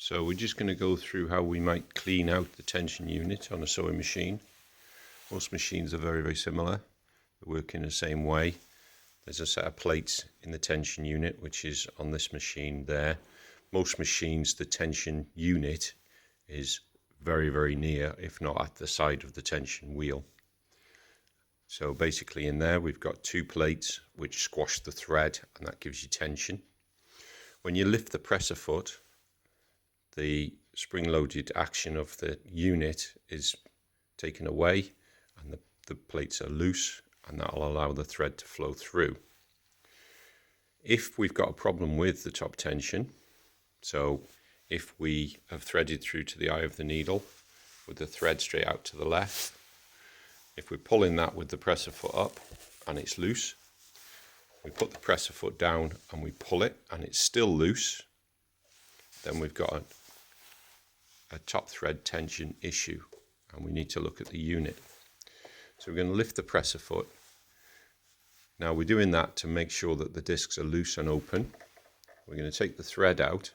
So we're just going to go through how we might clean out the tension unit on a sewing machine. Most machines are very, very similar. They work in the same way. There's a set of plates in the tension unit, which is on this machine there. Most machines, the tension unit is very, very near, if not at the side of the tension wheel. So basically in there we've got two plates which squash the thread, and that gives you tension. When you lift the presser foot, the spring-loaded action of the unit is taken away and the plates are loose, and that will allow the thread to flow through. If we've got a problem with the top tension, so if we have threaded through to the eye of the needle with the thread straight out to the left, if we're pulling that with the presser foot up and it's loose, we put the presser foot down and we pull it and it's still loose, then we've got a top thread tension issue and we need to look at the unit. So we're going to lift the presser foot. Now we're doing that to make sure that the discs are loose and open. We're going to take the thread out,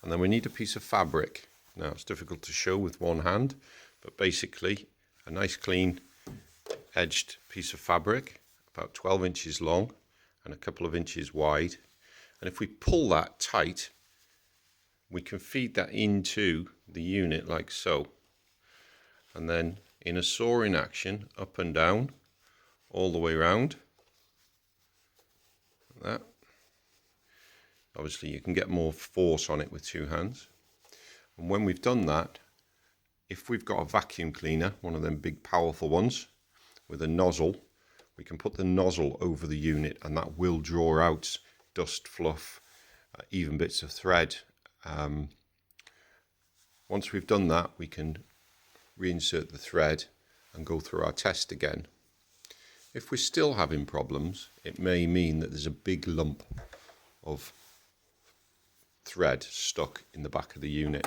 and then we need a piece of fabric. Now it's difficult to show with one hand, but basically a nice clean edged piece of fabric, about 12 inches long and a couple of inches wide. And if we pull that tight, we can feed that into the unit like so. And then in a sawing action, up and down, all the way around, like that. Obviously you can get more force on it with two hands. And when we've done that, if we've got a vacuum cleaner, one of them big powerful ones with a nozzle, we can put the nozzle over the unit and that will draw out dust, fluff, even bits of thread. Once we've done that, we can reinsert the thread and go through our test again. If we're still having problems, it may mean that there's a big lump of thread stuck in the back of the unit.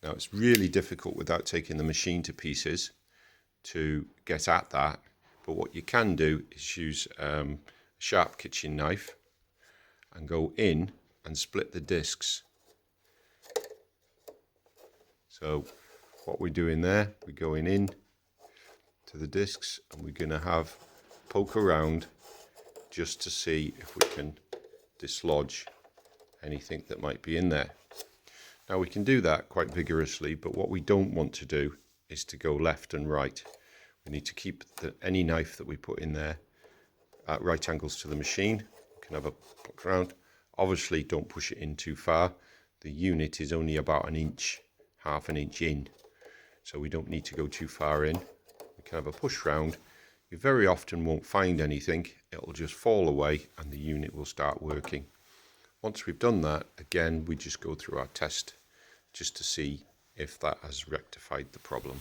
Now it's really difficult without taking the machine to pieces to get at that, but what you can do is use a sharp kitchen knife and go in and split the discs. So what we're doing there, we're going in to the discs and we're going to have poke around just to see if we can dislodge anything that might be in there. Now we can do that quite vigorously, but what we don't want to do is to go left and right. We need to keep any knife that we put in there at right angles to the machine. We can have a poke around. Obviously don't push it in too far. The unit is only about an inch, half an inch in, so we don't need to go too far in. We can have a push round. You very often won't find anything. It'll just fall away and the unit will start working. Once we've done that, again, we just go through our test just to see if that has rectified the problem.